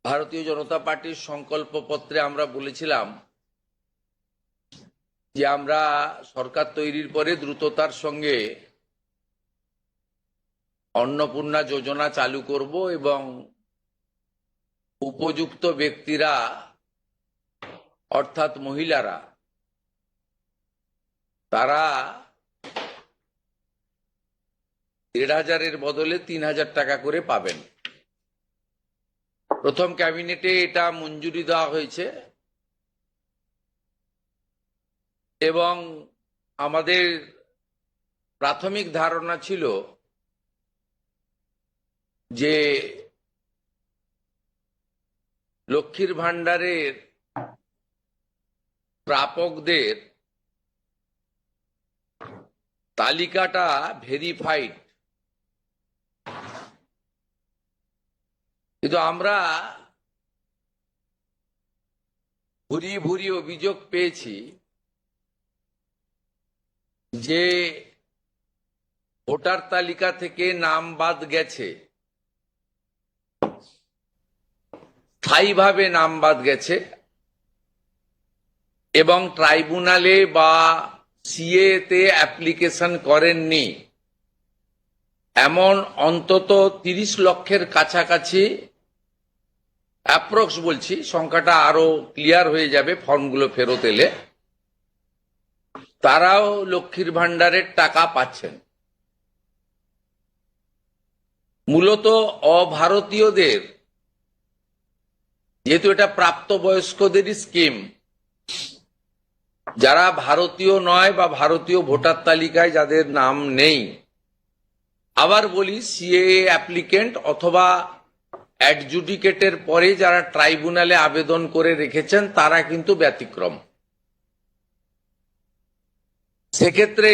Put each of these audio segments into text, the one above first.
ভারতীয় জনতা পার্টির সংকল্পপত্রে আমরা বলেছিলাম যে আমরা সরকার তৈরির পরে দ্রুততার সঙ্গে অন্নপূর্ণা যোজনা চালু করব এবং উপযুক্ত ব্যক্তিরা অর্থাৎ মহিলারা তারা ১,৫০০-এর বদলে ৩,০০০ টাকা করে পাবেন। প্রথম ক্যাবিনেটে এটা মঞ্জুরি দেওয়া হয়েছে এবং আমাদের প্রাথমিক ধারণা ছিল যে লক্ষ্মীর ভাণ্ডারের প্রাপকদের তালিকাটা ভেরিফাইড, কিন্তু আমরা ভুরি ভুরি অভিযোগ পেয়েছি যে ভোটার তালিকা থেকে নাম বাদ গেছে, স্থায়ীভাবে নাম বাদ গেছে এবং ট্রাইব্যুনালে বা সিএ তে অ্যাপ্লিকেশন করেননি এমন অন্তত ৩০ লক্ষের কাছাকাছি, অ্যাপ্রক্স বলছি, সংখ্যাটা আরো ক্লিয়ার হয়ে যাবে ফর্মগুলো ফেরত এলে, তারাও লক্ষ্মীর ভাণ্ডারের টাকা পাচ্ছেন। মূলত অভারতীয়দের, যেহেতু এটা প্রাপ্তবয়স্কদেরই স্কিম, যারা ভারতীয় নয় বা ভারতীয় ভোটার তালিকায় যাদের নাম নেই, আবার বলি সিএএ অ্যাপ্লিকেন্ট অথবা অ্যাডজুডিকেটের পরে যারা ট্রাইব্যুনালে আবেদন করে রেখেছেন তারা কিন্তু ব্যতিক্রম। সেক্ষেত্রে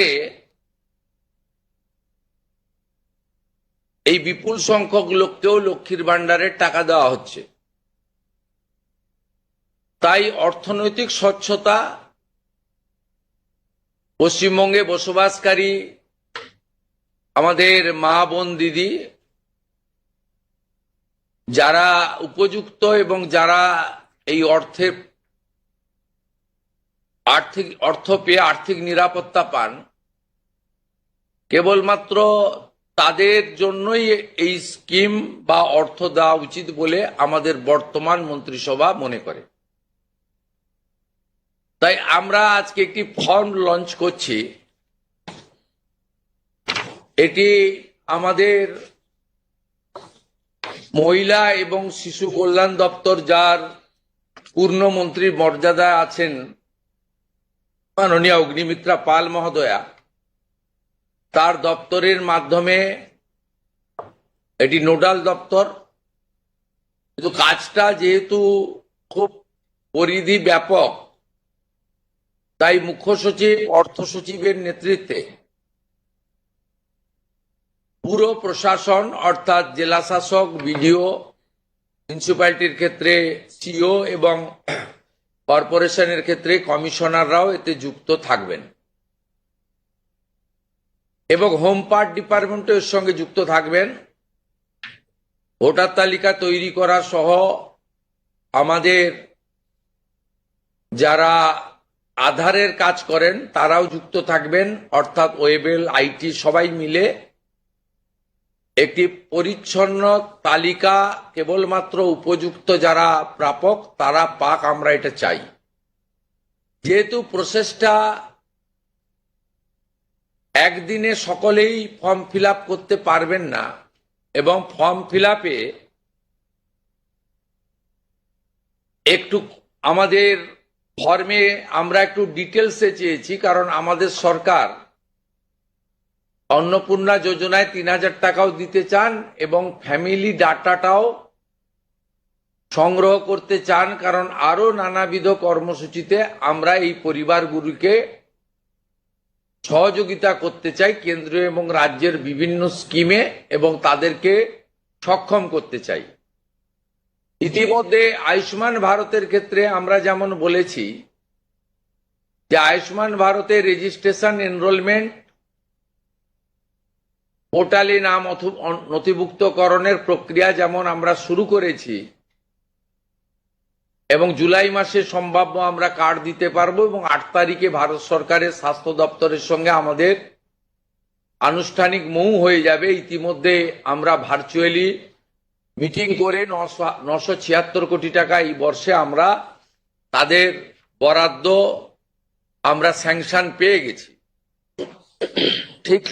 এই বিপুল সংখ্যক লোককেও লক্ষ্মীর ভাণ্ডারের টাকা দেওয়া হচ্ছে। তাই অর্থনৈতিক স্বচ্ছতা, পশ্চিমবঙ্গে বসবাসকারী আমাদের মা বোন দিদি যারা উপযুক্ত এবং যারা এই অর্থ পেয়ে আর্থিক নিরাপত্তা পান, কেবলমাত্র তাদের জন্যই এই স্কিম বা অর্থ দেওয়া উচিত বলে আমাদের বর্তমান মন্ত্রিসভা মনে করে। তাই আমরা আজকে একটি ফর্ম লঞ্চ করছি। এটি আমাদের মহিলা এবং শিশু কল্যাণ দপ্তর, যার পূর্ণমন্ত্রীর মর্যাদায় আছেন মাননীয় অগ্নিমিত্রা পাল মহোদয়া, তার দপ্তরের মাধ্যমে, এটি নোডাল দপ্তর, কিন্তু কাজটা যেহেতু খুব পরিধি ব্যাপক, তাই মুখ্য সচিব, অর্থ সচিবের নেতৃত্বে পুরো প্রশাসন অর্থাৎ জেলা শাসক, বিডিও, মিউনিসিপ্যালিটির ক্ষেত্রে সিও এবং কর্পোরেশনের ক্ষেত্রে কমিশনাররাও এতে যুক্ত থাকবেন এবং হোম পার্ট ডিপার্টমেন্টও এর সঙ্গে যুক্ত থাকবেন। ভোটার তালিকা তৈরি করা সহ আমাদের যারা আধারের কাজ করেন তারাও যুক্ত থাকবেন, অর্থাৎ ওয়েবেল, আইটি সবাই মিলে একটি পরিচ্ছন্ন তালিকা কেবলমাত্র উপযুক্ত যারা প্রাপক তারা পাক, আমরা এটা চাই। যেহেতু প্রসেসটা একদিনে সকলেই ফর্ম ফিল আপ করতে পারবেন না এবং ফর্ম ফিল আপে একটু আমাদের ফর্মে আমরা একটু ডিটেলসে চেয়েছি, কারণ আমাদের সরকার অন্নপূর্ণা যোজনায় ৩,০০০ টাকাও দিতে চান এবং ফ্যামিলি ডাটাটাও সংগ্রহ করতে চান, কারণ আরো নানাবিধ কর্মসূচিতে আমরা এই পরিবারগুলিকে সহযোগিতা করতে চাই কেন্দ্রীয় এবং রাজ্যের বিভিন্ন স্কিমে এবং তাদেরকে সক্ষম করতে চাই। ইতিমধ্যে আয়ুষ্মান ভারতের ক্ষেত্রে আমরা যেমন বলেছি যে আয়ুষ্মান ভারতের রেজিস্ট্রেশন, এনরোলমেন্ট, পোর্টালে নাম নথিভুক্তকরণের প্রক্রিয়া যেমন আমরা শুরু করেছি, এবং জুলাই মাসে সম্ভাব্য আমরা কার্ড দিতে পারবো এবং 8 তারিখে ভারত সরকারের স্বাস্থ্য দপ্তরের সঙ্গে আমাদের আনুষ্ঠানিক মৌ হয়ে যাবে। ইতিমধ্যে আমরা ভার্চুয়ালি মিটিং করে 976 কোটি টাকা এই বর্ষে আমরা তাদের বরাদ্দ আমরা স্যাংশন পেয়ে গেছি। ঠিক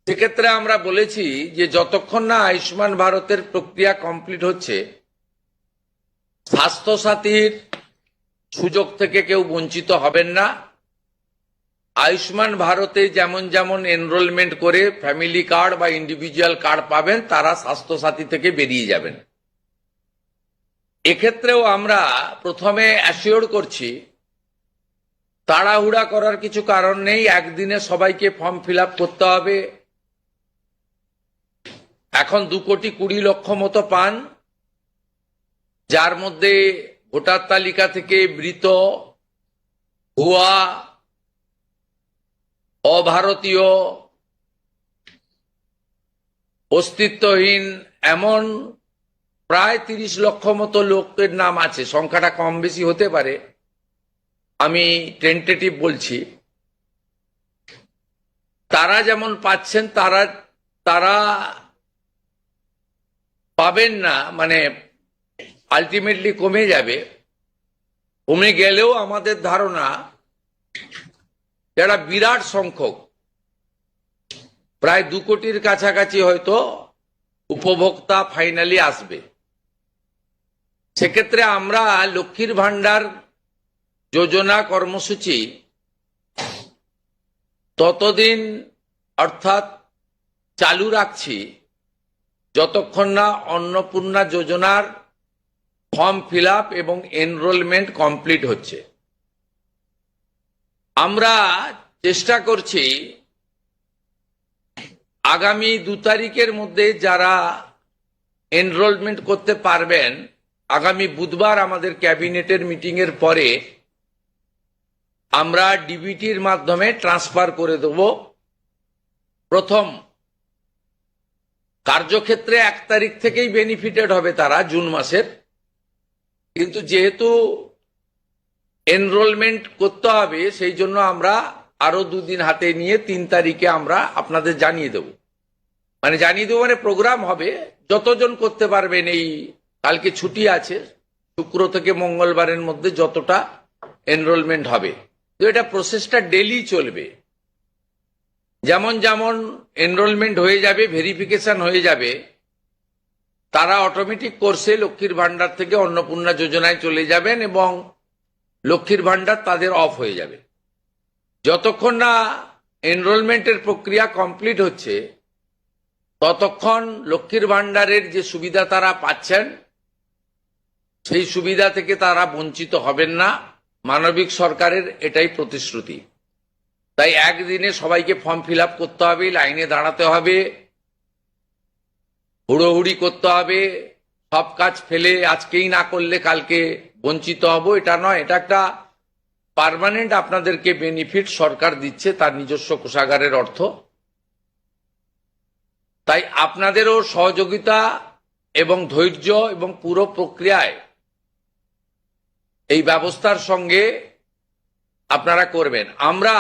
সেক্ষেত্রে আমরা বলেছি যে যতক্ষণ না আয়ুষ্মান ভারতের প্রক্রিয়া কমপ্লিট হচ্ছে, স্বাস্থ্যসাথীর সুযোগ থেকে কেউ বঞ্চিত হবেন না। আয়ুষ্মান ভারতে যেমন যেমন এনরোলমেন্ট করে ফ্যামিলি কার্ড বা ইন্ডিভিজুয়াল কার্ড পাবেন, তারা স্বাস্থ্যসাথী থেকে বেরিয়ে যাবেন। এক্ষেত্রেও আমরা প্রথমে অ্যাসিওর করছি, তাড়াহুড়া করার কিছু কারণ নেই। একদিনে সবাইকে ফর্ম ফিল আপ করতে হবে। এখন 2,20,00,000 মতো পান, যার মধ্যে ভোটার তালিকা থেকে মৃত, ভুয়া, অভারতীয়, অস্তিত্বহীন এমন প্রায় 30 লক্ষ মতো লোকের নাম আছে। সংখ্যাটা কম বেশি হতে পারে, আমি টেন্টেটিভ বলছি। তারা যেমন পাচ্ছেন তারা পাবেন না, মানে আলটিমেটলি কমে যাবে। কমে গেলেও আমাদের ধারণা যারা বিরাট সংখ্যক, প্রায় 2 কোটির কাছাকাছি হয়তো উপভোক্তা ফাইনালি আসবে। সেক্ষেত্রে আমরা লক্ষ্মীর ভান্ডার যোজনা কর্মসূচি ততদিন অর্থাৎ চালু রাখছি যতক্ষণ না অন্নপূর্ণা যোজনার ফর্ম ফিল আপ এবং এনরোলমেন্ট কমপ্লিট হচ্ছে। আমরা চেষ্টা করছি আগামী 2 তারিখের মধ্যে যারা এনরোলমেন্ট করতে পারবেন, আগামী বুধবার আমাদের ক্যাবিনেটের মিটিং এর পরে আমরা ডিবিটির মাধ্যমে ট্রান্সফার করে দেব। প্রথম কার্যক্ষেত্রে 1 তারিখ থেকেই বেনিফিটেড হবে তারা, জুন মাসের। কিন্তু যেহেতু এনরোলমেন্ট করতে হবে, সেই জন্য আমরা আরো 2 দিন হাতে নিয়ে 3 তারিখে আমরা আপনাদের জানিয়ে দেব। মানে প্রোগ্রাম হবে, যতজন করতে পারবেন। এই কালকে ছুটি আছে, শুক্র থেকে মঙ্গলবারের মধ্যে যতটা এনরোলমেন্ট হবে। তো এটা প্রসেসটা ডেলি চলবে। যেমন যেমন এনরোলমেন্ট হয়ে যাবে, ভেরিফিকেশন হয়ে যাবে, তারা অটোমেটিক কোর্সে লক্ষ্মীর ভান্ডার থেকে অন্নপূর্ণা যোজনায় চলে যাবেন এবং লক্ষ্মীর ভান্ডার তাদের অফ হয়ে যাবে। যতক্ষণ না এনরোলমেন্টের প্রক্রিয়া কমপ্লিট হচ্ছে, ততক্ষণ লক্ষ্মীর ভান্ডারের যে সুবিধা তারা পাচ্ছেন, সেই সুবিধা থেকে তারা বঞ্চিত হবেন না। মানবিক সরকারের এটাই প্রতিশ্রুতি। তাই একদিনে সবাইকে ফর্ম ফিল আপ করতে হবে, লাইনে দাঁড়াতে হবে, হুড়োহুড়ি করতে হবে, সব কাজ ফেলে আজকেই না করলে কালকে বঞ্চিত হব, এটা নয়। এটা একটা পার্মানেন্ট আপনাদেরকে বেনিফিট সরকার দিচ্ছে তার নিজস্ব কোষাগারের অর্থ। তাই আপনাদেরও সহযোগিতা এবং ধৈর্য এবং পুরো প্রক্রিয়ায় এই ব্যবস্থার সঙ্গে আপনারা করবেন। আমরা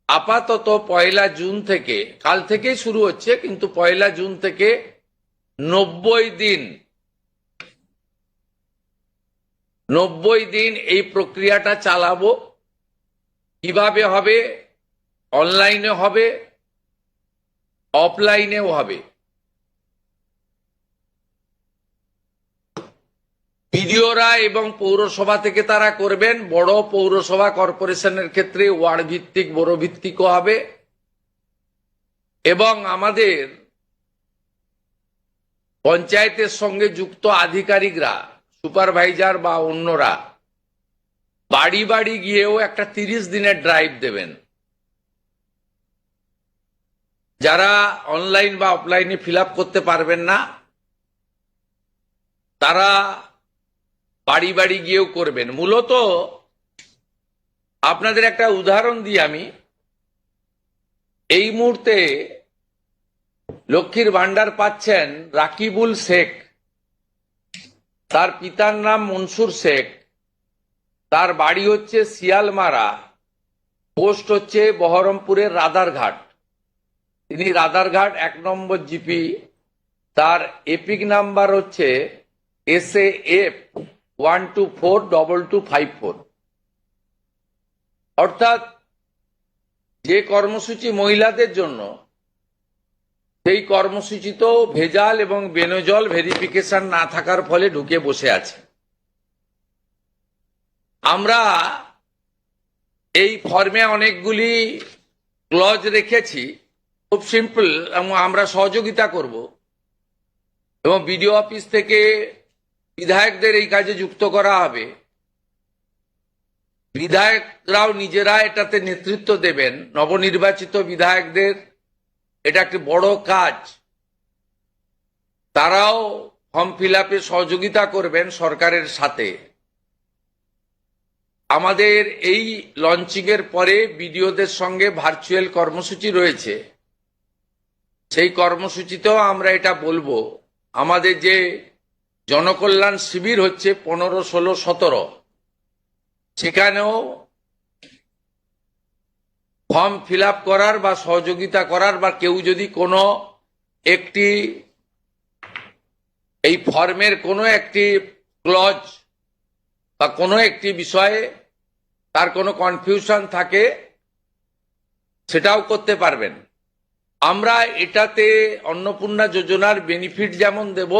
আপাতত 1 জুন থেকে, কাল থেকেই শুরু হচ্ছে, কিন্তু 1 জুন থেকে 90 দিন এই প্রক্রিয়াটা চালাবো। কিভাবে হবে? অনলাইনে হবে, অফলাইনেও হবে। বিডিওরা এবং পৌরসভা থেকে তারা করবেন। বড় পৌরসভা কর্পোরেশনের ক্ষেত্রে ওয়ার্ড ভিত্তিক, বড় ভিত্তিকও হবে। এবং আমাদের পঞ্চায়েতের সঙ্গে যুক্ত আধিকারিকরা, সুপারভাইজার বা অন্যরা বাড়ি বাড়ি গিয়েও একটা 30 দিনের ড্রাইভ দেবেন। যারা অনলাইন বা অফলাইনে ফিল আপ করতে পারবেন না, তারা বাড়ি বাড়ি গিয়েও করবেন। মূলত আপনাদের একটা উদাহরণ দিই আমি। এই মুহূর্তে লক্ষ্মীর ভান্ডার পাচ্ছেন রাকিবুল শেখ, তার পিতার নাম মনসুর শেখ, তার বাড়ি হচ্ছে শিয়ালমারা, পোস্ট হচ্ছে বহরমপুরের রাদারঘাট। তিনি রাদারঘাট 1 নম্বর জিপি। তার এপিক নাম্বার হচ্ছে SAF 1242254। অর্থাৎ যে কর্মসূচি মহিলাদের জন্য, সেই কর্মসূচি তো ভেজাল এবং বেনজল ভেরিফিকেশন না থাকার ফলে ঢুকে বসে আছে। আমরা এই ফর্মে অনেকগুলি ক্লজ রেখেছি, খুব সিম্পল, এবং আমরা সহযোগিতা করব এবং বিডিও অফিস থেকে বিধায়কদের এই কাজে যুক্ত করা হবে। বিধায়করাও নিজেরা এটাতে নেতৃত্ব দেবেন। নবনির্বাচিত বিধায়কদের এটা একটি বড় কাজ, তারাও ফর্ম ফিল আপে সহযোগিতা করবেন সরকারের সাথে। আমাদের এই লঞ্চিং এর পরে বিডিওদের সঙ্গে ভার্চুয়াল কর্মসূচি রয়েছে, সেই কর্মসূচিতেও আমরা এটা বলবো। আমাদের যে জনকল্যাণ শিবির হচ্ছে 15, 16, 17, সেখানেও ফর্ম ফিল আপ করার বা সহযোগিতা করার, বা কেউ যদি কোনো একটি এই ফর্মের কোনো একটি ক্লজ বা কোনো একটি বিষয়ে তার কোনো কনফিউশন থাকে, সেটাও করতে পারবেন। আমরা এটাতে অন্নপূর্ণা যোজনার বেনিফিট যেমন দেব,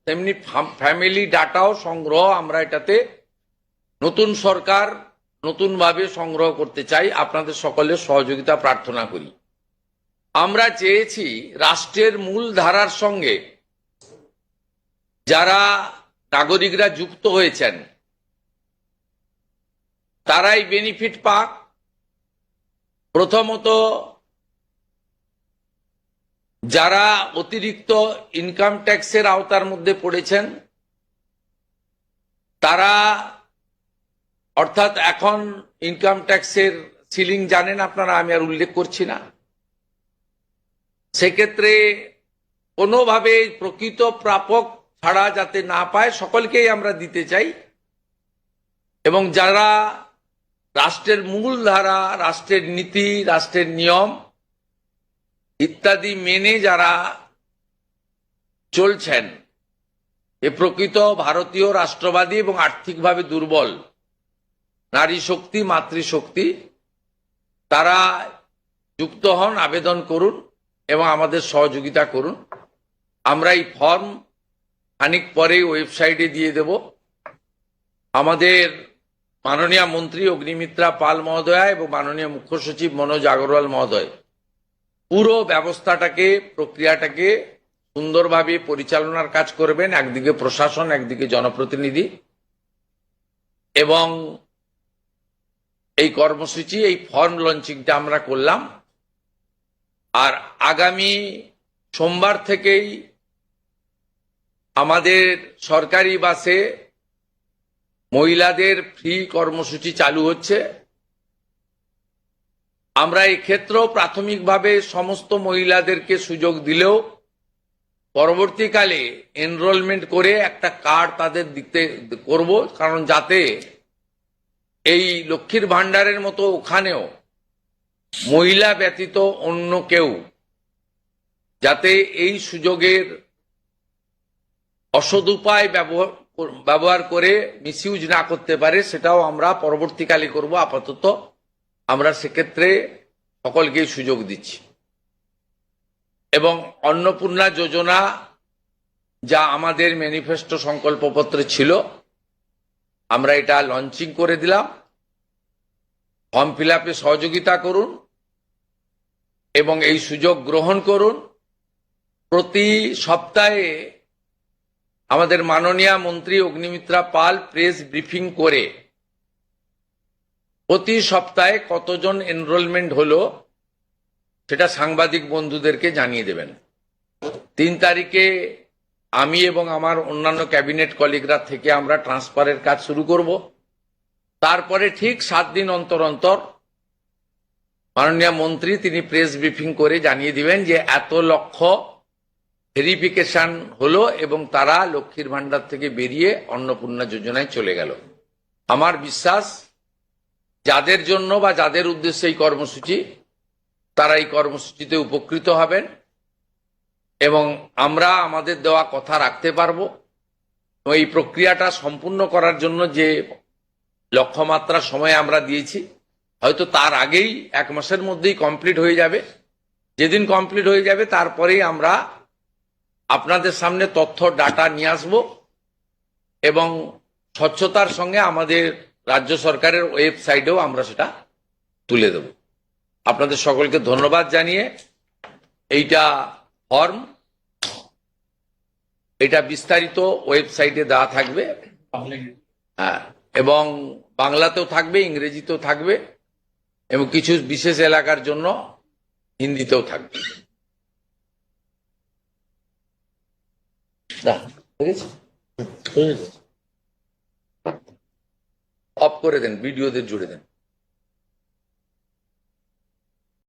তেমনি ফ্যামিলি ডাটাও সংগ্রহ আমরা এটাতে নতুন সরকার নতুনভাবে সংগ্রহ করতে চাই। আপনাদের সকলের সহযোগিতা প্রার্থনা করি। আমরা চেয়েছি রাষ্ট্রের মূল ধারার সঙ্গে যারা নাগরিকরা যুক্ত হয়েছেন তারাই বেনিফিট পাক। প্রথমত, যারা অতিরিক্ত ইনকাম ট্যাক্সের আওতার মধ্যে পড়েছেন তারা, অর্থাৎ এখন ইনকাম ট্যাক্সের সিলিং জানেন আপনারা, আমি আর উল্লেখ করছি না। সেক্ষেত্রে কোনোভাবে প্রকৃত প্রাপক ছাড়া যাতে না পায়, সকলকেই আমরা দিতে চাই। এবং যারা রাষ্ট্রের মূল ধারা, রাষ্ট্রের নীতি, রাষ্ট্রের নিয়ম ইত্যাদি মেনে যারা চলছেন, এ প্রকৃত ভারতীয় রাষ্ট্রবাদী এবং আর্থিকভাবে দুর্বল নারী শক্তি, মাতৃশক্তি, তারা যুক্ত হন, আবেদন করুন এবং আমাদের সহযোগিতা করুন। আমরা এই ফর্ম খানিক পরে ওয়েবসাইটে দিয়ে দেব। আমাদের মাননীয় মন্ত্রী অগ্নিমিত্রা পাল মহোদয়া এবং মাননীয় মুখ্য সচিব মনোজ আগরওয়াল মহোদয় পুরো ব্যবস্থাটাকে, প্রক্রিয়াটাকে সুন্দরভাবে পরিচালনার কাজ করবেন। একদিকে প্রশাসন, একদিকে জনপ্রতিনিধি। এবং এই কর্মসূচি, এই ফর্ম লঞ্চিংটা আমরা করলাম। আর আগামী সোমবার থেকেই আমাদের সরকারি বাসে মহিলাদের ফ্রি কর্মসূচি চালু হচ্ছে। আমরা এই ক্ষেত্রেও প্রাথমিকভাবে সমস্ত মহিলাদেরকে সুযোগ দিলেও পরবর্তীকালে এনরোলমেন্ট করে একটা কার্ড তাদের দিতে করব, কারণ যাতে এই লক্ষ্মীর ভান্ডারের মতো ওখানেও মহিলা ব্যতীত অন্য কেউ যাতে এই সুযোগের অসদুপায় ব্যবহার করে মিসইউজ না করতে পারে, সেটাও আমরা পরবর্তীকালে করব। আপাতত আমরা সেক্ষেত্রে সকলকেই সুযোগ দিচ্ছি। এবং অন্নপূর্ণা যোজনা যা আমাদের ম্যানিফেস্টো সংকল্পপত্রে ছিল, আমরা এটা লঞ্চিং করে দিলাম। ফর্ম ফিল আপে সহযোগিতা করুন এবং এই সুযোগ গ্রহণ করুন। প্রতি সপ্তাহে আমাদের মাননীয় মন্ত্রী অগ্নিমিত্রা পাল প্রেস ব্রিফিং করে প্রতি সপ্তাহে কতজন এনরোলমেন্ট হলো সেটা সাংবাদিক বন্ধুদেরকে জানিয়ে দেবেন। 3 তারিখে আমি এবং আমার অন্যান্য ক্যাবিনেট কলিগরা থেকে আমরা ট্রান্সফারের কাজ শুরু করব। তারপরে ঠিক 7 দিন অন্তর অন্তর মাননীয় মন্ত্রী তিনি প্রেস ব্রিফিং করে জানিয়ে দিবেন যে এত লক্ষ ভেরিফিকেশন হলো এবং তারা লক্ষ্মীর ভান্ডার থেকে বেরিয়ে অন্নপূর্ণা যোজনায় চলে গেল। আমার বিশ্বাস যাদের জন্য বা যাদের উদ্দেশ্যে এই কর্মসূচি, তারা এই কর্মসূচিতে উপকৃত হবেন এবং আমরা আমাদের দেওয়া কথা রাখতে পারবো। এই প্রক্রিয়াটা সম্পূর্ণ করার জন্য যে লক্ষ্যমাত্রা সময় আমরা দিয়েছি, হয়তো তার আগেই 1 মাসের মধ্যেই কমপ্লিট হয়ে যাবে। যেদিন কমপ্লিট হয়ে যাবে তারপরেই আমরা আপনাদের সামনে তথ্য ডাটা নিয়ে আসব এবং স্বচ্ছতার সঙ্গে আমাদের রাজ্য সরকারের ওয়েবসাইটেও আমরা সেটা তুলে দেব। আপনাদের সকলকে ধন্যবাদ জানিয়ে এইটা ফর্ম, এটা বিস্তারিত ওয়েবসাইটে দেওয়া থাকবে, হ্যাঁ, এবং বাংলাতেও থাকবে, ইংরেজিতেও থাকবে এবং কিছু বিশেষ এলাকার জন্য হিন্দিতেও থাকবে। অফ করে দেন, ভিডিওদের জুড়ে দেন।